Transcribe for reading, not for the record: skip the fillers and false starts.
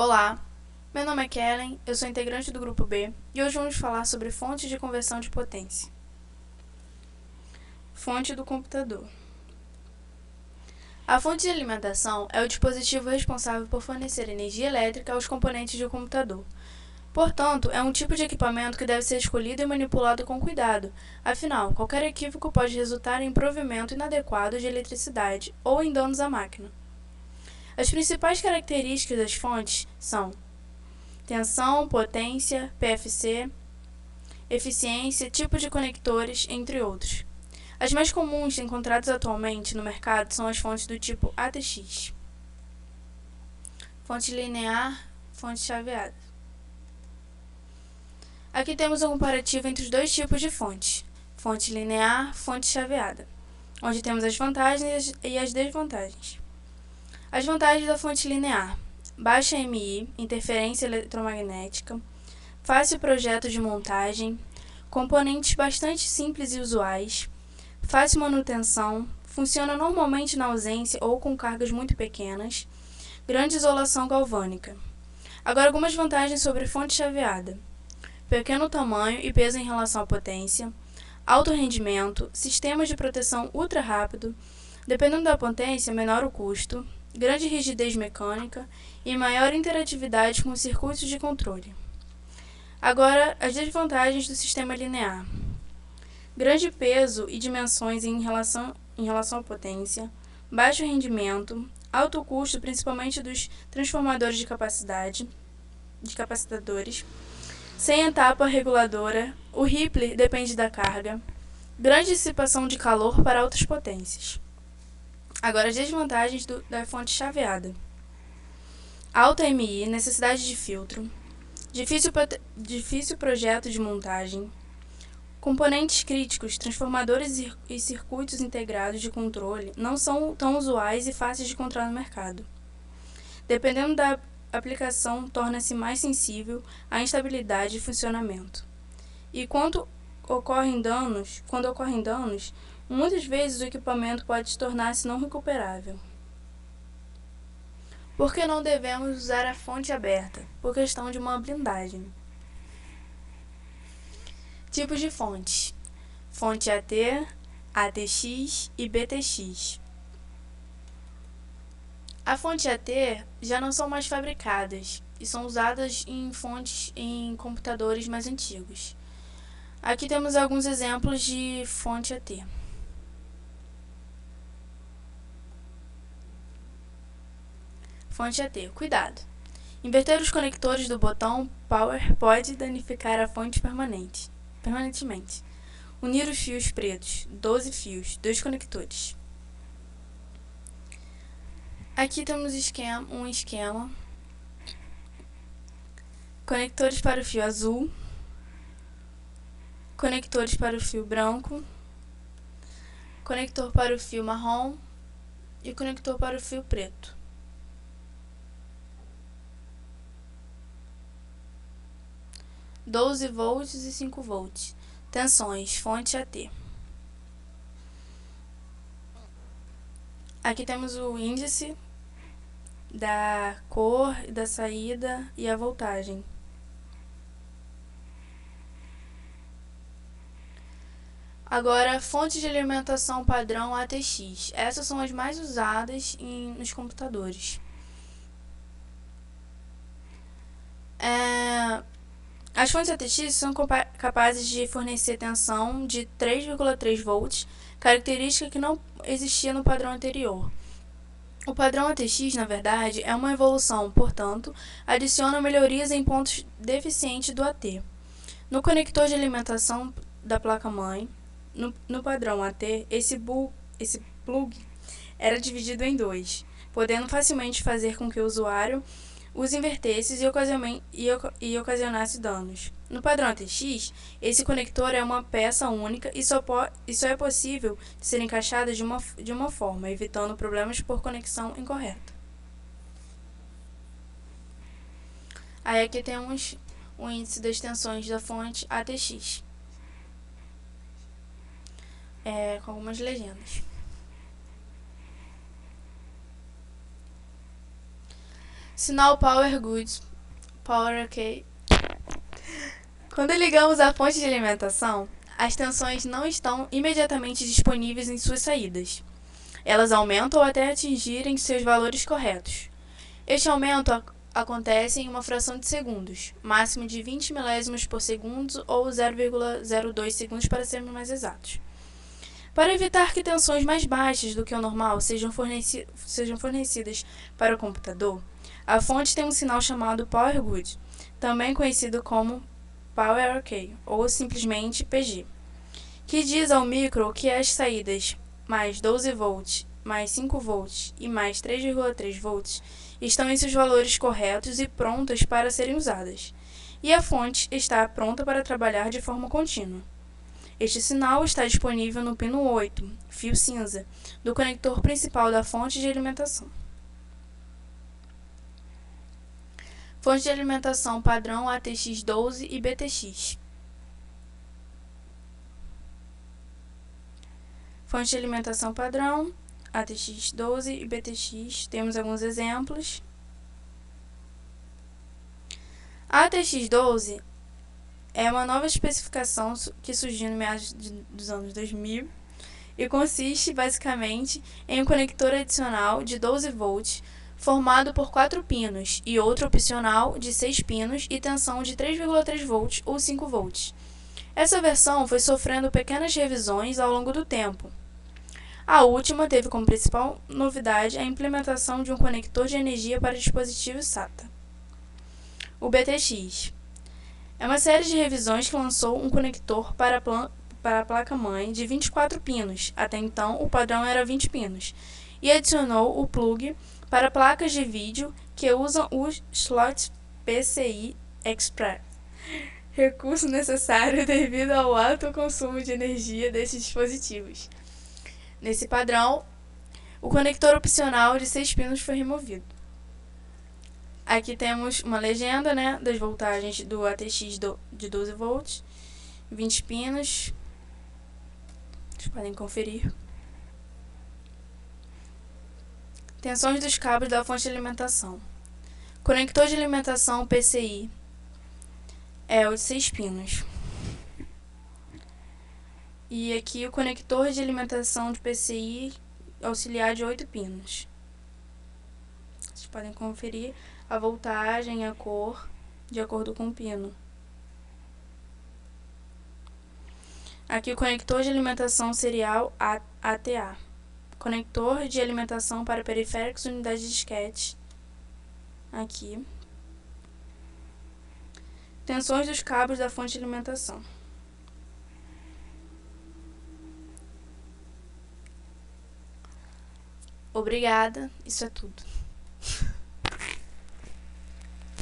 Olá, meu nome é Kellen, eu sou integrante do Grupo B e hoje vamos falar sobre fontes de conversão de potência. Fonte do computador. A fonte de alimentação é o dispositivo responsável por fornecer energia elétrica aos componentes do computador. Portanto, é um tipo de equipamento que deve ser escolhido e manipulado com cuidado, afinal, qualquer equívoco pode resultar em provimento inadequado de eletricidade ou em danos à máquina. As principais características das fontes são tensão, potência, PFC, eficiência, tipo de conectores, entre outros. As mais comuns encontradas atualmente no mercado são as fontes do tipo ATX. Fonte linear, fonte chaveada. Aqui temos um comparativo entre os dois tipos de fonte, fonte linear, fonte chaveada, onde temos as vantagens e as desvantagens. As vantagens da fonte linear: baixa MI, interferência eletromagnética, fácil projeto de montagem, componentes bastante simples e usuais, fácil manutenção, funciona normalmente na ausência ou com cargas muito pequenas, grande isolação galvânica. Agora algumas vantagens sobre fonte chaveada: pequeno tamanho e peso em relação à potência, alto rendimento, sistemas de proteção ultra rápido, dependendo da potência, menor o custo, grande rigidez mecânica e maior interatividade com os circuitos de controle. Agora, as desvantagens do sistema linear: grande peso e dimensões em relação à potência, baixo rendimento, alto custo principalmente dos transformadores de capacitadores, sem etapa reguladora, o Rippler depende da carga, grande dissipação de calor para altas potências. Agora, as desvantagens da fonte chaveada: alta MI, necessidade de filtro, difícil projeto de montagem, componentes críticos, transformadores e circuitos integrados de controle não são tão usuais e fáceis de encontrar no mercado. Dependendo da aplicação, torna-se mais sensível à instabilidade de funcionamento. E quando ocorrem danos, muitas vezes o equipamento pode tornar-se não recuperável. Por que não devemos usar a fonte aberta? Por questão de uma blindagem. Tipos de fontes: fonte AT, ATX e BTX. A fonte AT já não são mais fabricadas e são usadas em fontes em computadores mais antigos. Aqui temos alguns exemplos de fonte AT. Fonte AT. Cuidado! Inverter os conectores do botão Power pode danificar a fonte permanentemente. Unir os fios pretos, 12 fios, 2 conectores. Aqui temos um esquema. Conectores para o fio azul, conectores para o fio branco, conector para o fio marrom e conector para o fio preto. – 12 volts e 5 volts. Tensões, fonte AT. Aqui temos o índice da cor, da saída e a voltagem. Agora, fonte de alimentação padrão ATX. Essas são as mais usadas nos computadores. As fontes ATX são capazes de fornecer tensão de 3,3 volts, característica que não existia no padrão anterior. O padrão ATX, na verdade, é uma evolução, portanto, adiciona melhorias em pontos deficientes do AT. No conector de alimentação da placa-mãe, no padrão AT, esse plug era dividido em dois, podendo facilmente fazer com que o usuário os invertesse e ocasionasse danos. No padrão ATX, esse conector é uma peça única e só é possível de ser encaixada de uma forma, evitando problemas por conexão incorreta. Aí aqui temos o índice das tensões da fonte ATX, com algumas legendas. Sinal Power Good, Power OK. Quando ligamos a fonte de alimentação, as tensões não estão imediatamente disponíveis em suas saídas. Elas aumentam até atingirem seus valores corretos. Este aumento acontece em uma fração de segundos, máximo de 20 milésimos por segundo ou 0,02 segundos para sermos mais exatos. Para evitar que tensões mais baixas do que o normal sejam fornecidas para o computador, a fonte tem um sinal chamado Power Good, também conhecido como Power OK, ou simplesmente PG, que diz ao micro que as saídas mais 12 volts, mais 5 volts e mais 3,3 volts estão em seus valores corretos e prontas para serem usadas, e a fonte está pronta para trabalhar de forma contínua. Este sinal está disponível no pino 8, fio cinza, do conector principal da fonte de alimentação. Fonte de alimentação padrão ATX12 e BTX. Fonte de alimentação padrão ATX12 e BTX. Temos alguns exemplos. A ATX12 é uma nova especificação que surgiu no meados dos anos 2000 e consiste basicamente em um conector adicional de 12 volts formado por 4 pinos e outro opcional de 6 pinos e tensão de 3,3 volts ou 5 volts. Essa versão foi sofrendo pequenas revisões ao longo do tempo. A última teve como principal novidade a implementação de um conector de energia para dispositivos SATA. O BTX é uma série de revisões que lançou um conector para a placa-mãe de 24 pinos, até então o padrão era 20 pinos, e adicionou o plug para placas de vídeo que usam o slot PCI Express, recurso necessário devido ao alto consumo de energia desses dispositivos. Nesse padrão, o conector opcional de 6 pinos foi removido. Aqui temos uma legenda, das voltagens do ATX de 12 volts, 20 pinos. Vocês podem conferir. Tensões dos cabos da fonte de alimentação. Conector de alimentação PCI é o de 6 pinos. E aqui o conector de alimentação de PCI auxiliar de 8 pinos. Vocês podem conferir a voltagem e a cor de acordo com o pino. Aqui o conector de alimentação serial ATA. Conector de alimentação para periféricos unidade de disquete. Aqui. Tensões dos cabos da fonte de alimentação. Obrigada, isso é tudo.